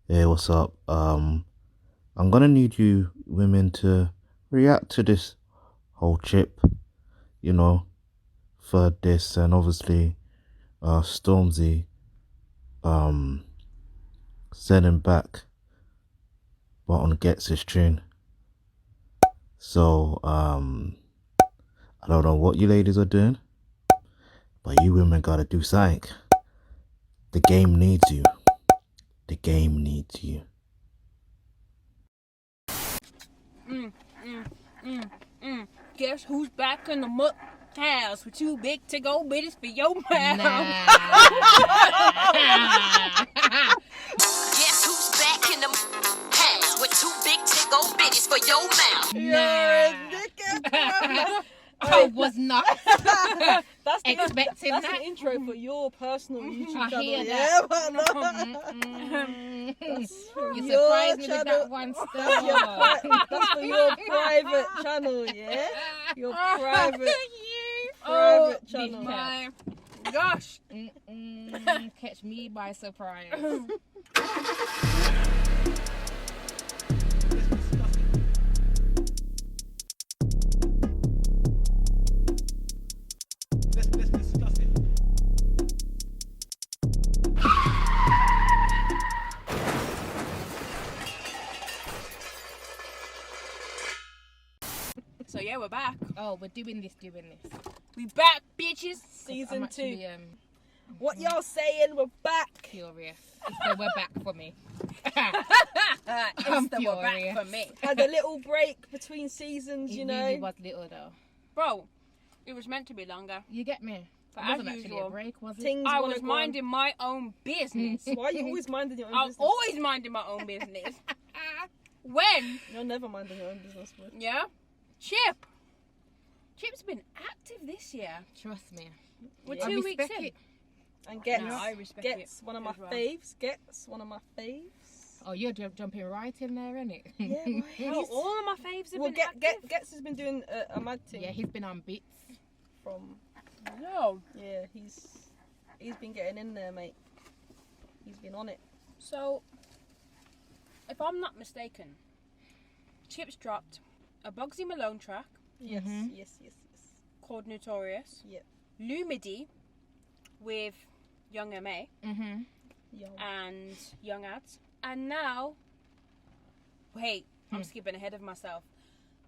Hey, what's up? I'm gonna need you women to react to this whole chip, you know, for this and obviously Stormzy um sending back but on Ghetts' tune. So I don't know what you ladies are doing, but you women gotta do something. The game needs you. The game needs you. Guess who's back in the muck house with too big to go bitches for your mouth? Guess who's back in the house with two big tick old bitches for your mouth? I was not That's the expecting that's that. an intro for your personal YouTube I channel. hear Yeah, that. You your surprised me with channel. that one still. That's for your private channel, yeah? Your private channel. My Gosh. Catch me by surprise. Let's discuss it. So yeah, we're back. Oh, we're doing this. We back, bitches. I'm Season 2. actually What y'all saying? We're back. curious. So we're back for me. It's the we're back furious. for me. Had a little break between seasons, It you know. really was little though. Bro, it was meant to be longer. You get me? But It wasn't as actually usual, a break, was it? Things I I was was minding my own business. Mm. Why are you always minding your own I'm business? always minding my own business. When? You're never minding your own business, bro. Yeah? Chip's been active this year. Trust me. We're I 2 weeks respect in. it. And Ghetts, No, I respect Ghetts, one of my as well. faves. Ghetts, one of my faves. Oh, you're jumping right in there, innit? Yeah, No, all of my faves have well, been active. Ghetts has been doing a mad thing. Yeah, he's been on bits. From No. yeah, he's been getting in there, mate. He's been on it. So, if I'm not mistaken, Chips dropped a Bugsy Malone track Yes, Mhm. yes. called Notorious. Yep. Lumidity with Young MA Mm-hmm. Yo. and Young Ads. And now, wait, I'm skipping ahead of myself.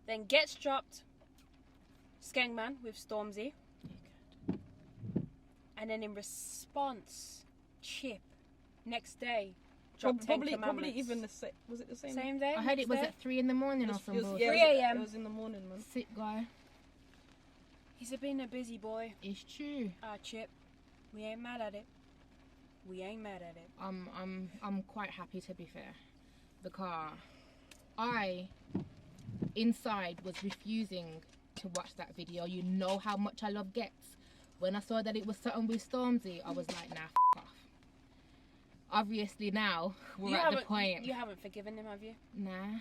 Then Ghetts dropped Skengman with Stormzy. And then in response, Chip, next day, dropped Probably Ten Commandments. even the same. Was it the same? Same day? I heard it was next day? at 3 in the morning It or was, some it was, bullshit. yeah, 3 a.m. It was in the morning, man. Sick guy. He's been a busy boy. It's true. Chip, we ain't mad at it. We ain't mad at it. I'm quite happy, to be fair, because I inside was refusing to watch that video. You know how much I love Ghetts. When I saw that it was something with Stormzy, I was like, nah, f off. Obviously now we're at the point. You haven't forgiven him, have you? Nah.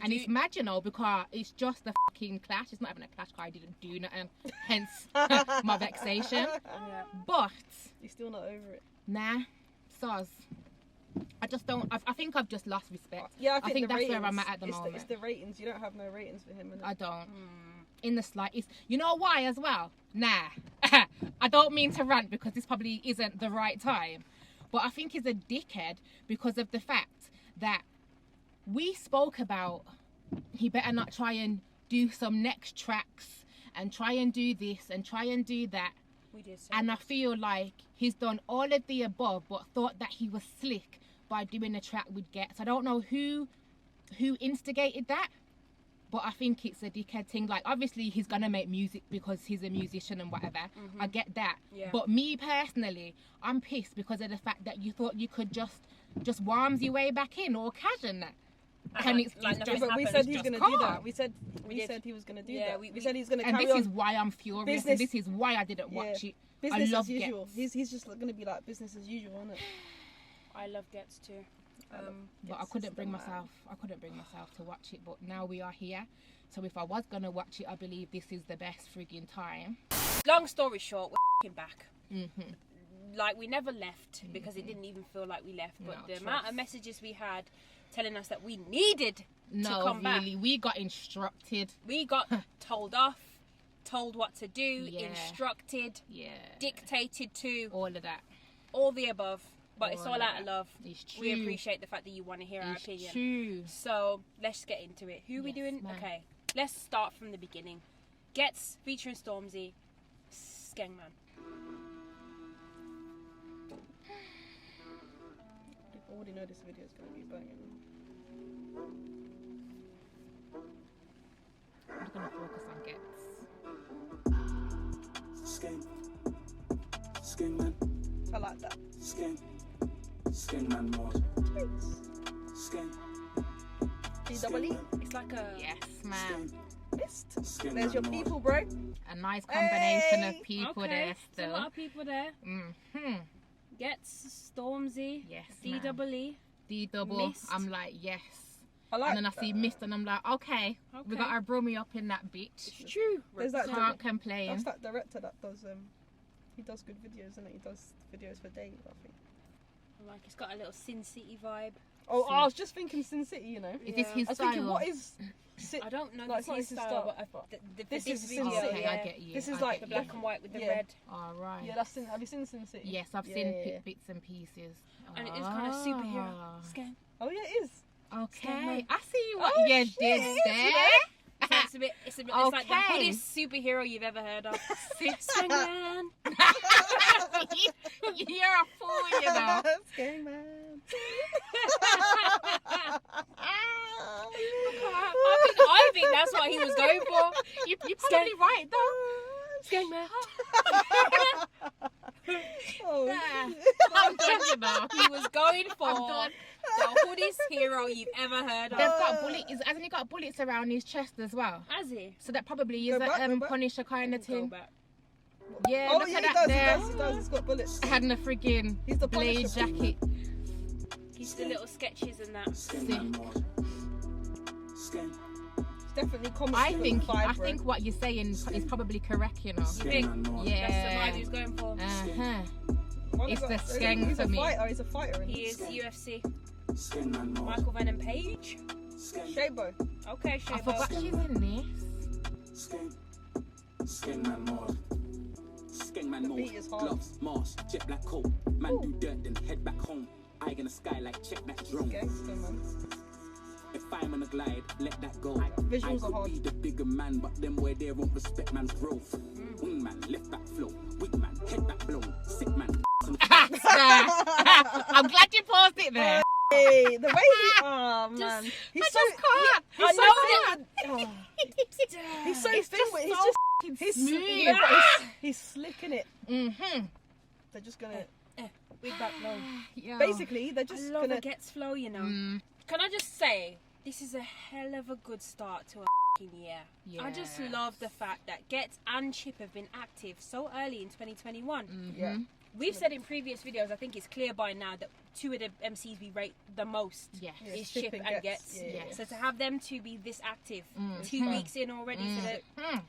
And it's mad, you know, because it's just a fucking clash. It's not even a clash because I didn't do nothing. Hence my vexation. Yeah. But You're still not over it. nah, soz. I just don't. I think I've just lost respect. Yeah, I think the that's where ratings, I'm at the moment. It's the ratings. You don't have no ratings for him. I don't. In the slightest. You know why as well? Nah. I don't mean to rant because this probably isn't the right time. But I think he's a dickhead because of the fact that we spoke about he better not try and do some next tracks and try and do this and try and do that. We did. Say And I feel like he's done all of the above but thought that he was slick by doing a track with Ghetts. I don't know who instigated that, but I think it's a dickhead thing. Like, obviously he's gonna make music because he's a musician and whatever. I get that. Yeah. But me personally, I'm pissed because of the fact that you thought you could just worms your way back in or cash in that. And it's Like just, nothing But we happened. said it's he's just gonna do calm. that. We said did. he was gonna do Yeah, that. we- We said he's gonna and carry this on. is why I'm furious. Business- And this is why I didn't watch it. Business love as usual. Ghetts. He's just gonna be like business as usual, isn't it? I love Ghetts too. But I couldn't bring myself to watch it. But now we are here. So if I was gonna watch it, I believe this is the best frigging time. Long story short, we're f***ing back. Mm-hmm. like we never left because it didn't even feel like we left. But No, the amount trust. of messages we had telling us that we needed to come back. We got instructed. We got told off, told what to do, Yeah. instructed, Yeah. dictated to, All of that. all the above. But it's All all of out of that. love. It's We true. appreciate the fact that you want to hear our It's opinion. true. So let's get into it. Who are we Yes, doing? ma'am. Okay, let's start from the beginning. Ghetts featuring Stormzy, Skengman. I already know this video is going to be banging. I'm just gonna focus on Ghetts. Skengman, I like that. Skengman more. D-double-E. It's like a Yes, man. Missed. There's your people, bro. A nice combination Hey! of people okay. there There's a still. lot of people there. Ghetts, Stormzy, Yes, man. D-double-E. D double. Mist. I'm like, yes. I like And then I see Mist and I'm like, okay. We Okay. got our brummy up in that bitch. It's true. There's that Can't complain. That's that director that does he does good videos, isn't it? He does videos for Dave, I think. Like it's got a little Sin City vibe. Oh, I was just thinking Sin City, you know. Is this Yeah. his I was style? thinking, what is Sin? I don't know No, if it's not it's his his style, style, but but for this is video, Sin City. Okay, yeah. I get you. This is I like get The black you. and white with the Yeah. red. All right. Yeah, that's Sin. Have you seen Sin City? Yes, I've Yeah, seen yeah, yeah. bits and pieces. And it is kind of superhero. Ah. Skeng. Oh yeah, it is. Okay, Skengman. I see what Oh, you shit, did it is, there. So it's a bit. It's like the Okay. hoodest superhero you've ever heard of. Skengman. You're a fool, you know. Skengman. I think that's what he was going for. You're probably right, though. Skengman. Oh. Yeah. I'm done, you know. He was going for I'm done. the hoodest hero you've ever heard They've of. got bullets. Hasn't he got bullets around his chest as well? Has he? So that probably is Go a back, go back. Punisher kind of Go thing. back. Yeah, Oh look yeah, at he that does. there. He does. He's got bullets. Having a friggin' He's the blade Punisher. jacket. He's the little sketches and that. Skengman more. It's definitely comic I book think vibe, bro. what you're saying is probably correct, you know. You think? Skengman more. That's the Yeah. vibe he was going for. Uh-huh. One it's of the us- skeng he's for a me. Fighter. He's a fighter. He is UFC. Skengman more. Michael Venom Page. Shabo. Okay, I Shabo. forgot she's in this. Skengman more. Skengman The more. beat is hard. Gloves, mask, jet black coat. Man do dirt, then head back home. Eye in the sky like check that drone. Gangster man. If I'm on a glide, let that go. Visuals I are could hard. be the bigger man, but them where they won't respect man's growth. Wing man, left back flow. Wig man, head back blown. Sick man, I'm glad you paused it there. Hey, the way he, oh man, he's I so. just can't. I He's know so that. He's so It's thin just with. He's so just. f***ing He's smooth. yeah, but he's slicking it. Mm-hmm. They're just gonna. Big back low. Yo. Basically, they're I just love gonna. a Ghetts flow, you know. Mm, Can I just say, this is a hell of a good start to a year. I just yes. love the fact that Ghetts and Chip have been active so early in 2021. Yeah. We've said in previous videos, I think it's clear by now that two of the MCs we rate the most Yes. Yeah, is Chip and Ghetts. Ghetts. Yeah, yeah. So to have them two be this active, Mm. 2 weeks in already, so that Mm.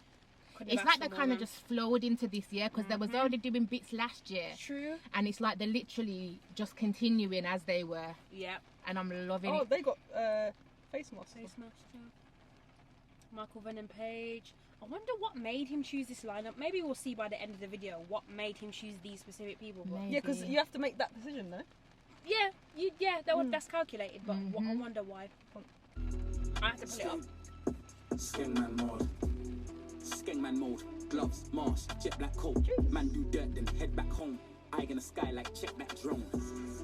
couldn't It's have like asked they for kind more, of man. just flowed into this year because they was already doing bits last year, True. and it's like they're literally just continuing as they were, Yeah. and I'm loving Oh, it. they got face masks. Face Master. Michael Venom Page. I wonder what made him choose this lineup. Maybe we'll see by the end of the video what made him choose these specific people. But Maybe. Yeah, because you have to make that decision, no? that's calculated. But I wonder why. I have to pull it up. Skengman mode. Skengman mode. Gloves, mask, jet black coat. Man do dirt, then head back home. Eye in the sky like check that drone.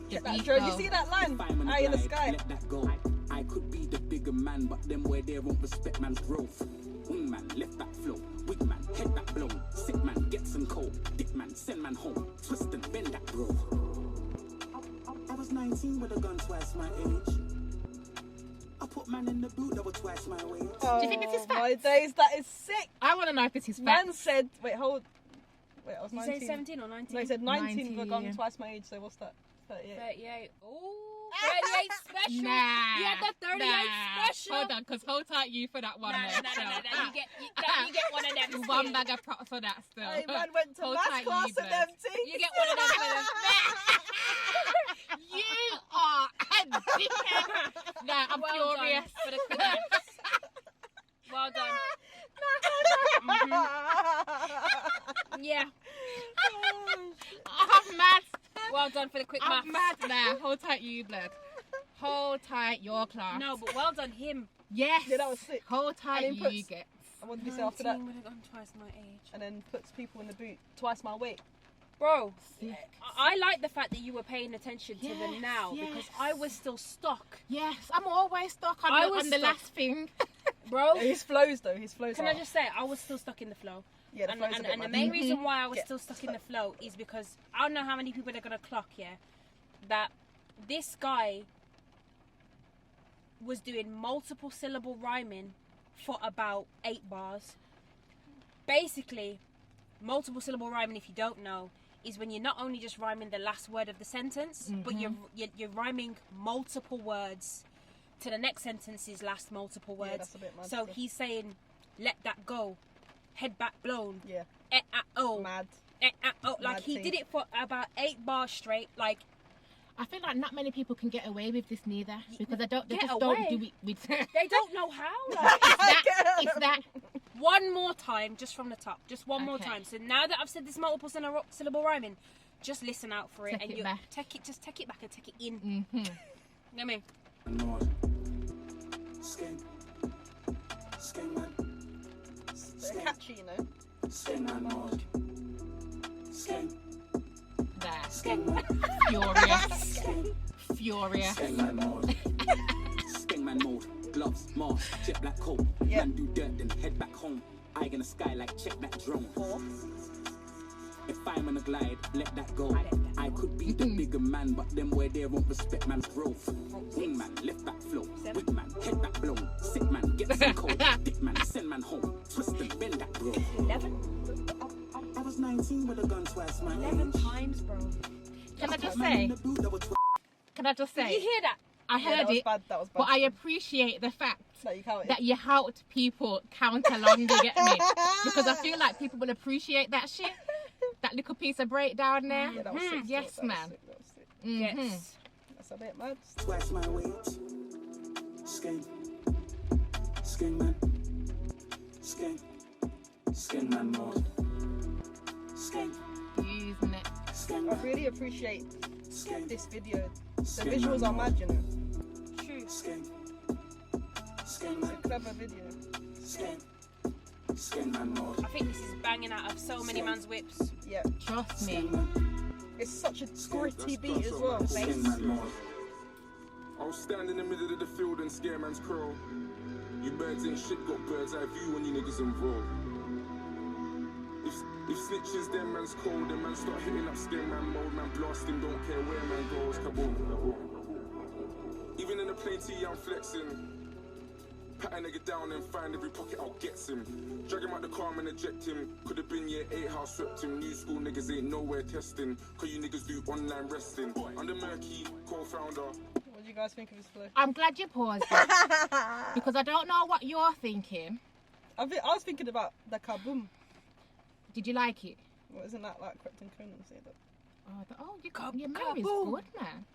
That Beat drone. You though. see that line? If I'm on Eye in the glide, sky. let that go. I could be the bigger man, but them where they won't respect man's growth. Wing man, left back flow. Wig man, head back blown. Sick man, get some cold. Dick man, send man home. Twist and bend that bro. I was 19 with a gun twice my age. I put man in the boot that was twice my weight. Oh, Do you think this is my facts? days, that is sick. I want to know if this is Man facts. said, wait, I was Did you 19. say 17 or 19? No, he said 19 with a gun 19, twice my age, so what's that? 38. 38. Ooh, 38 special. Nah. You had the 38 special. Hold on, because hold tight you for that one. Nah, there, nah, so. nah, nah, nah. You get one of them. still. One bag of props for that still. Hey, man went to Hold maths tight, class you and bird. them things. You get one of them. You are a dickhead. Nah, I'm Well furious. done for the quick maths. Well done. Yeah. I'm mad. Well done for the quick I'm maths. mad now. Hold tight, you blood. Hold tight, your class. No, but well done him. Yes. Yeah, that was sick. Hold tight, And you then puts- get. And what did he say after that? 19 would have gone twice my age. And then puts people in the boot twice my weight. Bro, Sick. I like the fact that you were paying attention to them Yes, now because yes. I was still stuck. Yes, I'm always stuck on, I the, was on the stuck. last thing. Bro, His flows though, his flows. can are, I just say, I was still stuck in the flow. Yeah, the And, flows a and, bit and the mad. main reason why I was Yeah. still stuck in the flow is because I don't know how many people are going to clock, yeah, that this guy was doing multiple syllable rhyming for about 8 bars. Basically, multiple syllable rhyming, if you don't know, is when you're not only just rhyming the last word of the sentence, but you're rhyming multiple words to the next sentence's last multiple words. Yeah, that's a bit mad So stuff. he's saying, let that go, head back blown, Yeah, oh, mad. oh. Like Mad he thing. did it for about 8 bars straight. Like, I feel like not many people can get away with this neither because they Get just away? don't do it with. they don't know how. Like, It's that. one more time, just from the top, just one more Okay. time. So now that I've said this multiple syllable rhyming, just listen out for it, Take and it you back. just take it back and take it in. Mm-hmm. You know what I mean? They're catchy, you know. That. Furious. Furious. Skengman mode, gloves, mask, jet black coat. Yeah. Man do dirt, then head back home. Eye in the sky like check that drone. If I'm on a glide, let that go. I could be the bigger man, but them where they won't respect man's growth. Wing man, left back flow. Wig man, head back blown. Sick man, get some cold. Dick man, send man home. Twist and bend that bro. 11 I was 19 with a gun twice, man. 11 times, bro. Can I just say? Can I just Did you say? hear that? I Yeah, heard that was it, bad. That was bad. but I appreciate the fact that you counted. that you helped people count along. You get me? Because I feel like people will appreciate that shit. That little piece of breakdown there. Yeah, that was sick. Yes, that was man. sick, that was sick. Mhm. Yes. That's a bit mad. Twice my weight. Skengman. Skengman mode. Using it. I really appreciate this video. The Skengman visuals are mode. mad, you know. True. It's a clever video. Skengman mode. I think this is banging out of so many man's whips. Yeah, Trust me. it's such a gritty beat as well. Skengman mode. I was standing in the middle of the field and Scareman's crow. You birds ain't shit, got bird's eye view when you niggas involved. If snitches, then man's cold, then man start hitting up Scareman mode, man blasting, don't care where man goes, kaboom. Even in the plain tee, I'm flexing. Pat a nigga down and find every pocket out gets him. Drag him out the car and eject him. Could have been year 8 house swept him. New school niggas ain't nowhere testing. Cause you niggas do online wrestling. I'm the murky co-founder. What do you guys think of his flow? I'm glad you paused it because I don't know what you're thinking. I was thinking about the kaboom. Did you like it? Well, isn't that like Captain Conan say that? Your memory's kaboom. good, man.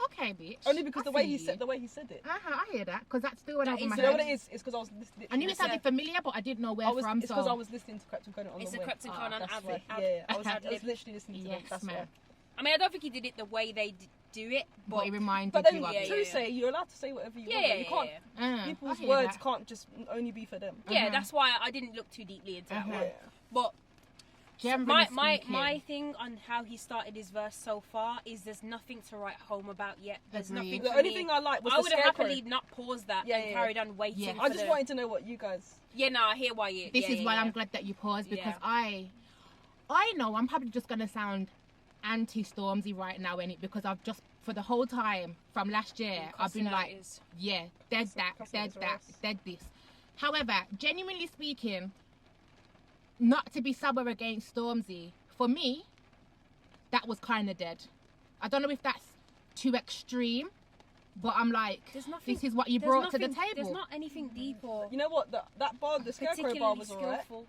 Okay, bitch. Only because I the way feel he you. said it. I hear that because that still went That over my is- You know what head. it is? It's because I was listening. I knew it sounded familiar, but I didn't know where from. It's because so I was listening to Captain Conan on It's the a way. Captain Conan That's ad- why. ad- Yeah, I was ad-lib. literally listening to them. yes, That's why. man. I mean, I don't think he did it the way they do it, But but it reminded But then, you of yeah, it. to say, you're allowed to say whatever you want. You can't. I People's hear words that. can't just only be for them. yeah, that's why I didn't look too deeply into that Uh-huh. one. Yeah. But Generally my speaking, thing on how he started his verse so far is there's nothing to write home about yet. There's Agreed. nothing. The for only me. thing I liked was I the would have scarecrow. happily not paused that Yeah, and yeah, carried on waiting. Yeah. For I just the- wanted to know what you guys. Yeah, no, I hear why you. this yeah, is yeah, why yeah. I'm glad that you paused because Yeah. I know I'm probably just gonna sound anti-Stormzy right now in it because I've just for the whole time from last year I've been like Cussing yeah dead that Cussing dead is that worse. dead this. However, genuinely speaking, not to be sour against Stormzy, for me that was kind of dead. I don't know if that's too extreme. But I'm like, There's nothing. this is what you there's brought to the nothing- table. There's not anything deep or You know what? That bar, the scarecrow bar particularly was alright. skillful.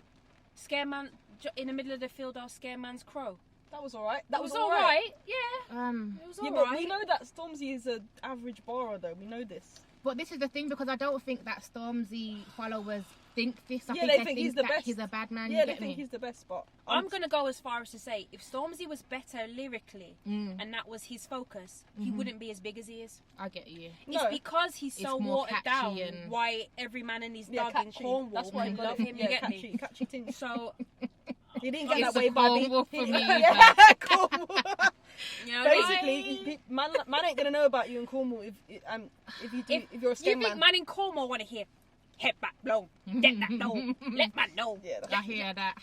Scareman in the middle of the field. Our Scareman's crow. That was alright. That was alright. Yeah. It was Yeah, alright. but we know that Stormzy is an average barer, though. We know this. But this is the thing, because I don't think that Stormzy followers think this. I Yeah, think they they think think he's the that best. he's a bad man. Yeah, you they get think me? he's the best, but I'm gonna go as far as to say if Stormzy was better lyrically and that was his focus, he wouldn't be as big as he is. I get you. It's because he's so It's more watered catchy down. and- Why every man and his yeah, dog in catchy. Cornwall That's why I got love it. him. Yeah, You get catchy, me? catchy tinge. So He didn't get It's that way, a baby. Cornwall for me. Yeah, Cornwall. you know, Basically, man ain't gonna know about you in Cornwall if you do, if you're a you scam think man in Cornwall want to hear head back blow, get that blow, let man know. Yeah, I hear that.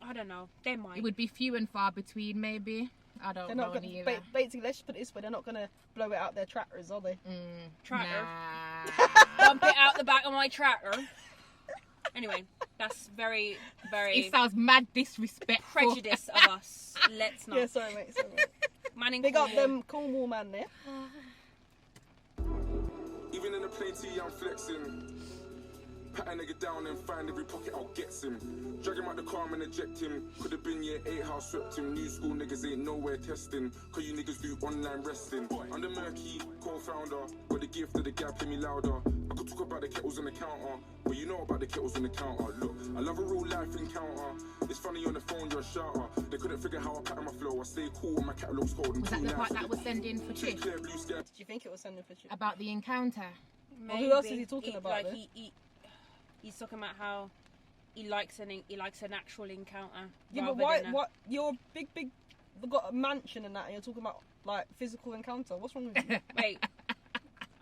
I don't know. They might. It would be few and far between, maybe. I don't they're know not either. gonna. Basically, let's just put it this way: they're not gonna blow it out their trackers, are they? Tractor. Nah. Bump it out the back of my tractor. Anyway, that's very, very It sounds mad disrespectful. prejudice of us. Let's not. Yeah, sorry, mate. Sorry, mate. Man in Big up Cornwall. them Cornwall man there. Even in the plain tee, I'm flexing. Pat a nigga down and find every pocket I'll get him. Drag him out the car and eject him. Could have been year 8 house swept him. New school niggas ain't nowhere testing. Cause you niggas do online wrestling. I'm the murky co-founder. Got the gift of the gap, play me louder. I could talk about the kettles on the counter. But you know about the kettles on the counter. Look, I love a real life encounter. It's funny on the phone, you're a shouter. They couldn't figure how I pattern my flow. I stay cool when my catalog's cold. Was that the part that was sending for Too Chick? clear, blue sky. Do you think it was sending for you? About the encounter? Well, who else is he talking about, Like though? he's talking about how he likes an actual encounter. Yeah, but rather why? than a- What? You're big. They've got a mansion and that, and you're talking about like physical encounter. What's wrong with you? Wait,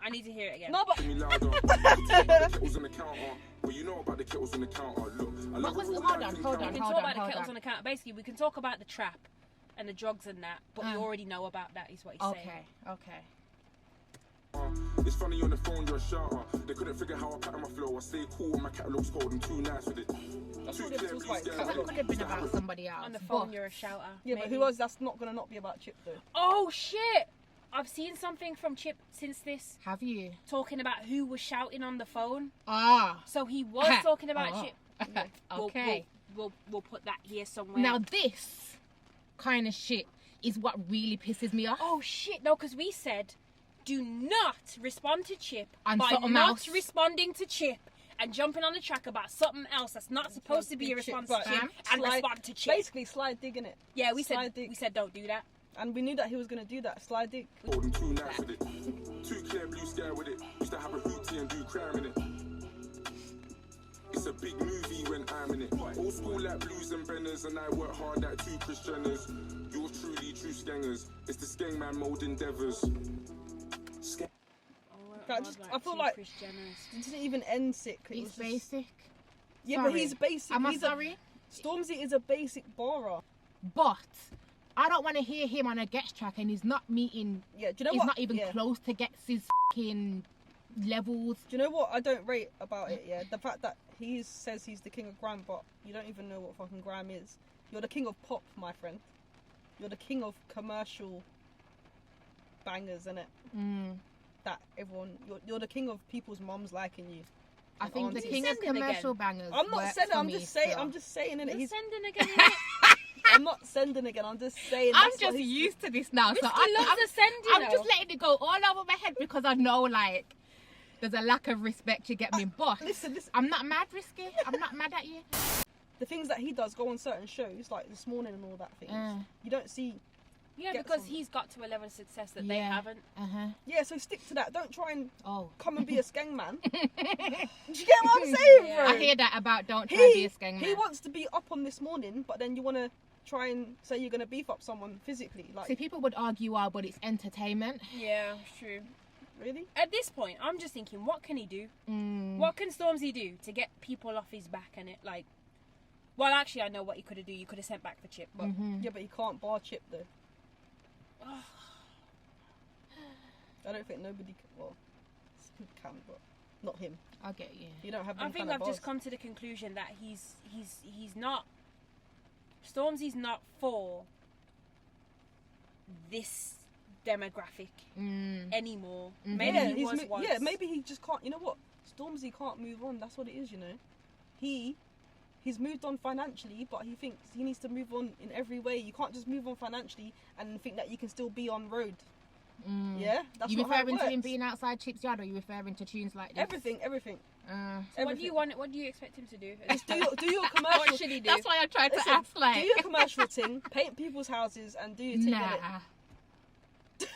I need to hear it again. No, but Play me louder. I could talk about the kettles on the counter. But you know about the kettles on the counter. Look, I love was a real the- hold life on, encounter. We can hold talk on, about the hold kettles on. on the counter. Basically, we can talk about the trap and the drugs and that, but we already know about that. Is what he's saying. Okay. It's funny on the phone, you're a shouter. They couldn't figure how I pattern my flow. I stay cool when my catalog's cold. I'm too nice with it. That's Too what it clear, was blue like. sky. So it could have been about somebody else. On the phone, but you're a shouter. Yeah, but maybe. who else? That's not gonna not be about Chip though. Oh shit! I've seen something from Chip since this, have you? talking about who was shouting on the phone. Ah. So he was talking about Oh. Chip. Okay. We'll put that here somewhere. Now this kind of shit is what really pisses me off. Oh shit! No, because we said, do not respond to Chip And by something not else. responding to Chip and jumping on the track about something else that's not supposed to be a response to Right. Chip and Slide- respond to Chip. Basically, slide dig in it. Yeah, we slide said dig. we said don't do that. And we knew that he was gonna do that. Slide dig. Cold, I'm too nice with it. Too clear, blue sky with it. Used to have a hootie and do crime in it. It's a big movie when I'm in it. Old school like blues and benners, and I work hard like 2 Chris Jenners. You're truly true skengers. It's the Skengman mode endeavours. I feel like it didn't even end sick. It was It's just- basic. Yeah, Sorry. but he's basic. Am I He's sorry? Stormzy is a basic barer. But I don't want to hear him on a Ghetts track and he's not meeting. Yeah, do you know he's what? not even Yeah. close to Ghetts' fucking levels. Do you know what I don't rate about it? Yeah, the fact that he says he's the king of grime, but you don't even know what fucking grime is. You're the king of pop, my friend. You're the king of commercial bangers, innit? That everyone, you're the king of people's mums liking you. I and think the aunties. king of Sending commercial again. bangers. I'm not works sending. for I'm me just saying. still. I'm just saying, innit? You're He's. sending again. I'm not sending again. I'm just saying. I'm that's what just he's- used to this now, so Risky I'm loves the sending. I'm just letting it go all over my head because I know like there's a lack of respect you get me. But Listen. I'm not mad, Risky. I'm not mad at you. The things that he does go on certain shows, like this morning and all that things. You don't see. Yeah, Get because some- he's got to a level of success that they Yeah. haven't. Yeah, so stick to that. Don't try and Oh. come and be a skengman. Do you get what I'm saying, Yeah. bro? I hear that about don't try to be a skeng He man. wants to be up on this morning, but then you want to try and say you're going to beef up someone physically. Like, See, people would argue, but it's entertainment. Yeah, true. really? At this point, I'm just thinking, what can he do? What can Stormzy do to get people off his back and it? Like, well, actually, I know what he could have do. You could have sent back for Chip, but Yeah, but he can't bar Chip, though. I don't think nobody can. Well, he can, but not him. I get you. You don't have them I think kind of I've just bars. come to the conclusion that he's not. Stormzy's not for this demographic anymore. Maybe Yeah, he was once. yeah, maybe he just can't. You know what? Stormzy can't move on. That's what it is. You know, he's moved on financially, but he thinks he needs to move on in every way. You can't just move on financially and think that you can still be on road. Yeah, that's You not how it referring to him works. being outside Chip's yard, or you referring to tunes like this? Everything. So what do you want? What do you expect him to do? Just do your commercial. What should he do? That's why I tried to Listen, ask, do like, your commercial thing, paint people's houses, and do your thing on it. nah.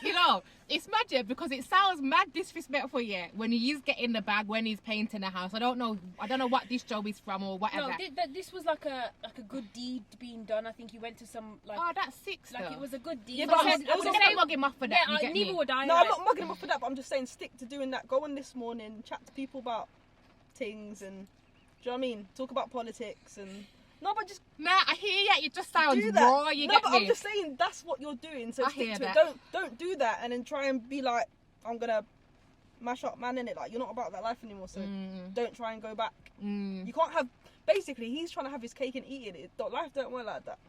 You know, it's mad, yeah, because it sounds mad disrespectful, yeah, when he is getting the bag, when he's painting the house. I don't know what this job is from or whatever. No, this was like a good deed being done. I think he went to some like. Oh, that's sick Like stuff. it was a good deed. Yeah, He but said- I was gonna mug him off for that. Yeah, you get neither me? would I. No, like- I'm not mugging him up for that, but I'm just saying stick to doing that. Go on this morning, chat to people about things, and do you know what I mean? Talk about politics and. No, but just Nah, I hear ya. It just sounds do that. raw. You no, get but me? I'm just saying that's what you're doing. So I stick hear to it. that. Don't do that and then try and be like, I'm gonna mash up man in it. Like you're not about that life anymore. So don't try and go back. You can't have. Basically, he's trying to have his cake and eat it. Life don't work like that.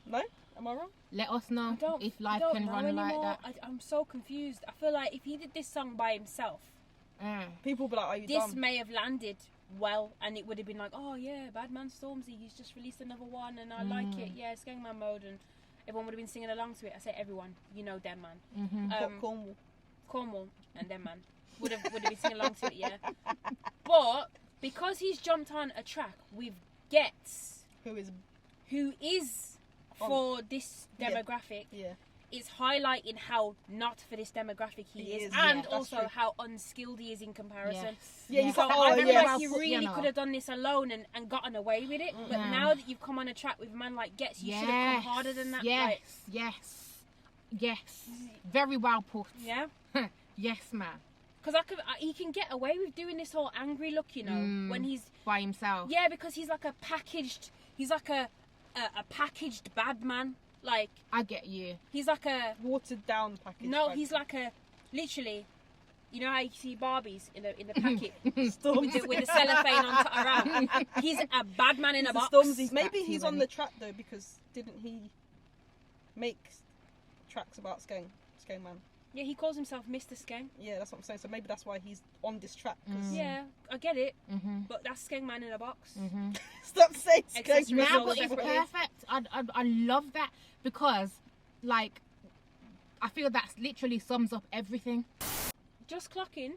No, am I wrong? Let us know if life don't can know run like anymore. that. I'm so confused. I feel like if he did this song by himself, People be like, are you this dumb? may have landed well, and it would have been like, oh yeah, bad man Stormzy, he's just released another one, and I like it. Yeah, Skengman mode, and everyone would have been singing along to it. I say everyone, you know, them man, Cornwall, and them man would have been singing along to it. Yeah, but because he's jumped on a track with Ghetts, who is for this demographic, it's highlighting how not for this demographic he is, and also how unskilled he is in comparison. Yeah, you So can't. I feel like well you put, really you know. could have done this alone and gotten away with it. But now that you've come on a track with a man like Ghetts, you should have come harder than that. Yes, like, yes. Very well put. yeah. Yes, man. Because he can get away with doing this whole angry look, you know, when he's By himself. yeah, because he's like a packaged bad man. Like I get you. he's like a Watered down package. no, bag. he's like a literally. You know how you see Barbies in the packet Stormzy. with the cellophane on top around. He's a bad man in a box. Stormzy. Maybe Exactly, he's on man. the track though because didn't he make tracks about Skengman? Yeah, he calls himself Mr. Skeng. Yeah, that's what I'm saying. So maybe that's why he's on this track. 'Cause Yeah, I get it. But that's Skengman in a box. Stop saying Accessories Skengman. all Now, but it's over. perfect. I love that because, like, I feel that literally sums up everything. Just clocking.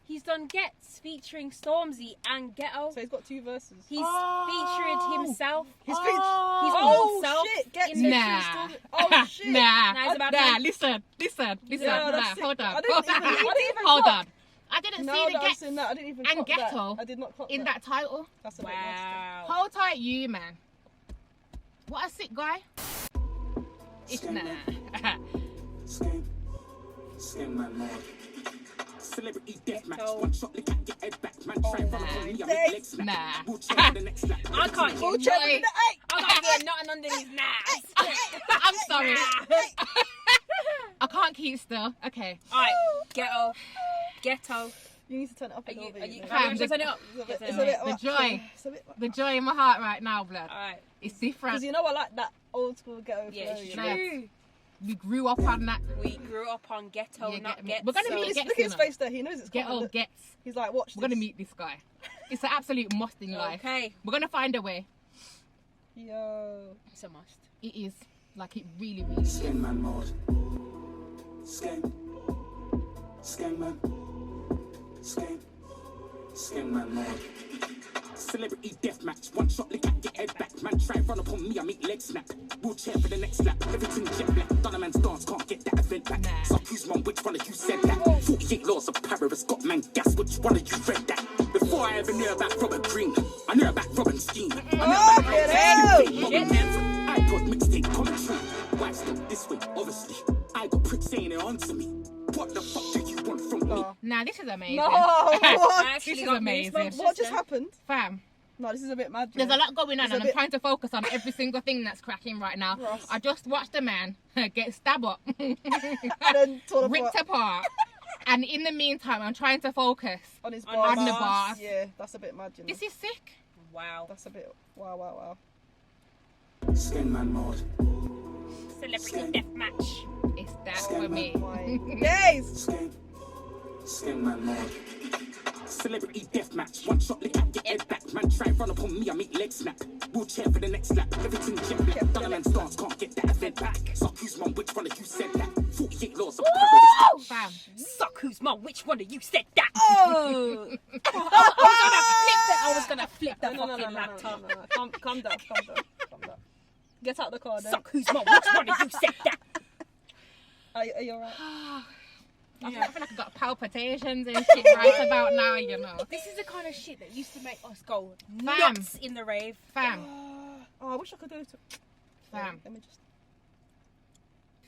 He's done Ghetts featuring Stormzy and Ghetto. So he's got two verses. He's featured himself. His old self shit! Get in the Nah. Stormzy. Oh shit! Nah, Nah, it's about nah, time. listen. Yeah, that's sick. Hold on. I didn't even Hold clock. on. I didn't No, see the that I've Ghetts seen that. I didn't even and clock that. Ghetto I did not clock in that title. That's a bit nasty. Wow. Hold tight, you man. What a sick guy. It's nah. Skengman mode. Celebrity deathmatch. Ghetto. One shot, lick at your head back. Man, try and run up on me, I make legs snap. Nah. We'll check the next lap. I can't Oh, get check nothing. with the eight. I can't get nothing under these knives. I'm sorry. I can't keep still. Okay. Alright, Ghetto. You need to turn it up a Are you, little bit. are you, know. Fam, are you turn it up? It's a Turn it bit up. The much, joy. It's a bit much. The joy in my heart right now, blood. Alright. It's Because different. you know I like that old school ghetto Yeah, flow. it's you know? true. We grew up on that. We grew up on Ghetto, Yeah, not get me. Ghetts. We're gonna so meet Look Ghetts, at his you know. face there. He knows it's Get coming. old Look. Ghetts. He's like, watch We're gonna this. meet this guy. It's an absolute must in life. Okay. We're gonna find a way. Yo. It's a must. It is. Like it really, really is. Skengman mode. Skengman. Skengman mode. Celebrity deathmatch. One shot, lick at your head back. Man, try and run up on me, I make legs snap. We'll cheer for the next lap. Everything jet black. Done a man's dance, can't get that event back. Nah. So who's mum, which one of you said that? 48 laws of Paris, got man gas, which one of you read that? Before I ever knew about Robert Green, I knew about Robin Scheme. I knew about iPod mixtape commentary. Why stop this way? Obviously, I got pricks saying it onto me. What the fuck do you want from me? Nah, this is amazing. No, what? I actually This is got amazing. goosebumps What just then. happened? Fam, No, this is a bit mad. there's you a know. lot going on It's a and I'm bit- trying to focus on every single thing that's cracking right now. Ross. I just watched a man get stabbed up, And then torn ripped apart apart. And in the meantime, I'm trying to focus. on his on bars. the bars. Yeah, that's a bit mad. You know. This is sick. Wow. That's a bit. Wow. Skengman mode. Celebrity deathmatch. It's that for me. Yes. Skengman mode. Celebrity deathmatch. One shot, lick out, get head back. Man, try run up on me, I make leg snap. Wheelchair for the next lap. Everything jet black. Done a man's dance, can't get that event back. Suck whose mum, which one of you said that? 48 laws of terrorists. Fam. Suck whose mum, which one of you said that? Oh. I was gonna flip the No. fucking laptop. Calm down. Get out the car then. Suck whose mum, which one of you said that? Are you alright? I feel like I've got palpitations and shit right about now, you know. This is the kind of shit that used to make us go Fam. nuts in the rave. Fam. Oh, I wish I could do it. Fam. Let me just.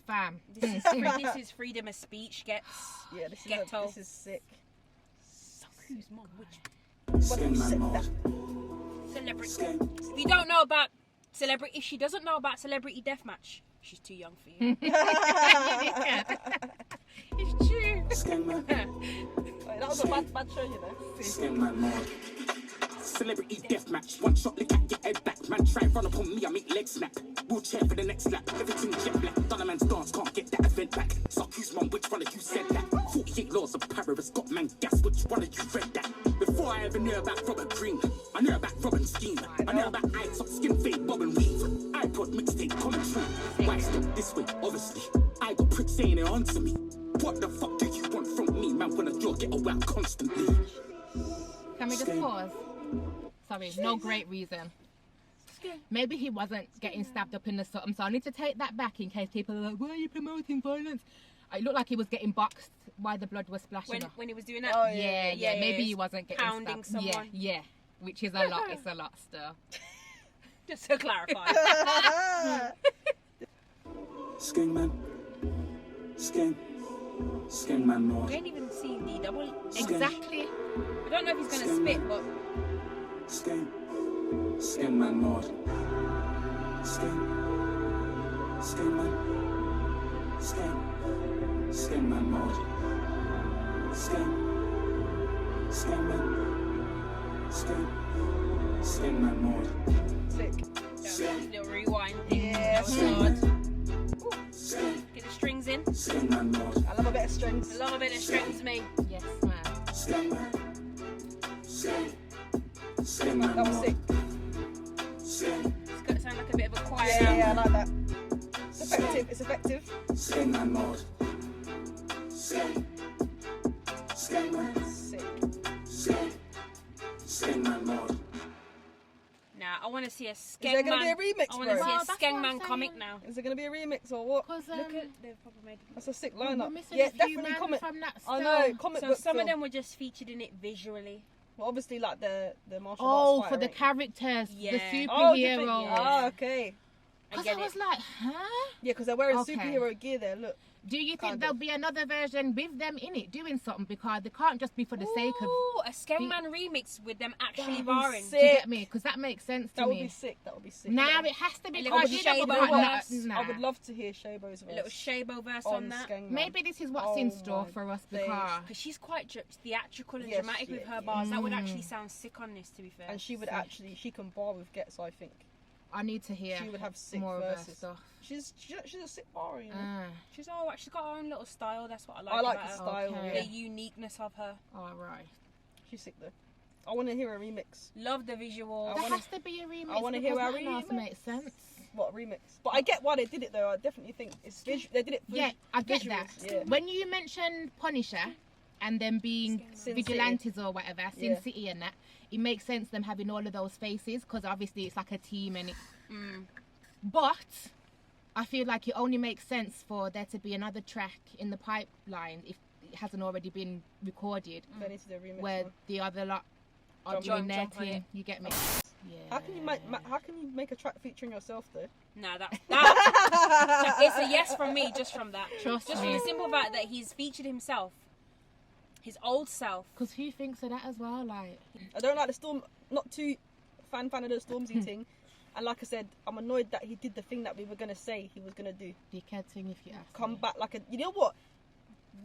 Fam. This is freedom of speech. Yeah, this Ghetto. is sick. Suck whose mum, which Skengman mode. celebrity? If you don't know about celebrity, if she doesn't know about celebrity deathmatch, she's too young for you. It's true. Skengman. Wait, that was a bad show, you know. Skengman mode. Celebrity deathmatch. One shot, lick out, get head back. Man, try run up on me, I make leg snap. Wheelchair for the next lap. Everything jet black. Done a man's dance, can't get that event back. Suck whose mum, which one of you said that? 48 laws of Paris, got man gas, which one of you read that? Before I ever knew about Robert Green, I knew about Robin Scheme. I knew about eye top, skin fade, bob and weave. iPod mixtape, commentary. Why step this way? Obviously, I got pricks saying it onto me. What the fuck do you want from me, man? When you're get around constantly. Can we just pause? Sorry, no great reason. Maybe he wasn't getting stabbed up in the something, so I need to take that back in case people are like, why are you promoting violence? It looked like he was getting boxed while the blood was splashing off. When he was doing that. Oh, Yeah, maybe he wasn't getting pounding stabbed. someone. Yeah, which is a lot. It's a lot still. Just to clarify. Skengman. Skengman We mode. ain't even seen the double. Exactly. I don't know if he's gonna spit, but Skengman mode. Skengman mode. Skengman mode. Sick. little rewind thing. Yeah. That was hard. Get the strings in. Skengman mode. I love a bit of strings. A lot of it strings me. Yes, man. Skengman That was mode. sick. It's got to sound like a bit of a choir Yeah, now. I like that. It's effective. Skengman mode. Sick. Skengman mode. Nah, I want to see a Is there gonna Skengman. be a remix, I want to bro? see Well, a that's what I'm Skengman comic saying. now. Is there gonna be a remix or what? Because Look at they've probably made. That's a sick we're lineup. missing Yeah, a few definitely men comic. from that I still. know, comic So book some of film. them were just featured in it visually. Well, obviously, like the martial Oh, arts for the fighter, characters, Yeah. the Oh, superheroes. different. Oh, okay. I Because get I was it. like, huh? Yeah, because they're wearing Okay. superhero gear there. Look. Do you think Kind there'll of. be another version with them in it doing something? Because they can't just be for the sake of. Ooh, a Skengman remix with them actually That'd be barring. sick. Do you get me? Because that makes sense to That would me. be sick. That would be sick. Now it has to be. A little because bit you know Shabo what? verse. Nah. I would love to hear Shabo's verse. A little Shabo verse on that. Skengman. Maybe this is what's in Oh store my for us days. because. Because she's quite theatrical and Yes, dramatic with yeah, her yeah. bars. That would actually sound sick on this, to be fair. And she would actually, she can bar with Ghetts, I think. I need to hear She would have sick more of her verses. stuff. She's a sick bar, you know. She's she's got her own little style. That's what I like. I like about the her. style. Okay. Yeah. The uniqueness of her. All right. She's sick though. I want to hear a remix. Love the visual. I There wanna- has to be a remix. I wanna hear because our nothing else remix. makes sense. What remix? But I get why they did it though. I definitely think it's they did it. Yeah, I get visuals, that. Yeah. When you mentioned Punisher and them being Sin vigilantes or whatever, Sin Yeah. City and that, it makes sense them having all of those faces because obviously it's like a team and it. But I feel like it only makes sense for there to be another track in the pipeline if it hasn't already been recorded, They need to do a remix. where one. the other lot are Jump- doing their jump on thing. it. You get me? Yeah. How can you make a track featuring yourself though? Nah, that it's a yes from me just from that. Trust just me. from the simple fact that he's featured himself, his old self. Because who thinks of that as well? Like, I don't like the Storm. Not too fan of the Stormzy thing. And like I said, I'm annoyed that he did the thing that we were gonna say he was gonna do. dickhead thing if you ask Come me. back like a. You know what?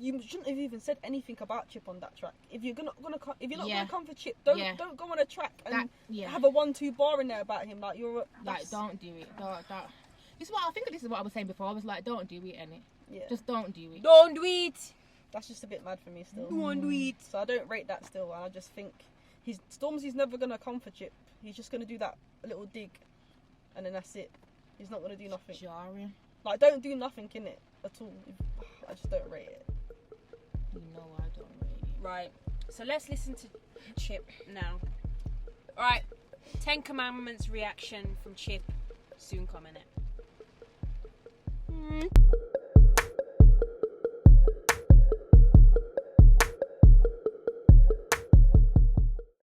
You shouldn't have even said anything about Chip on that track. If you're not Yeah. gonna come for Chip, don't Yeah. go on a track and That- yeah. have a 1-2 bar in there about him. Like you're. Like, don't do it. Don't. This is what I was saying before. I was like, don't do it, innit? Yeah. Just don't do it. Don't do it. That's just a bit mad for me still. Don't do it. So I don't rate that still, and I just think Stormzy's never gonna come for Chip. He's just gonna do that little dig, and then that's it. He's not gonna do nothing. Jarring. Like, don't do nothing in it at all. I just don't rate it. You know I don't rate it. Right. So let's listen to Chip now. Alright. 10 Commandments reaction from Chip. Soon coming it.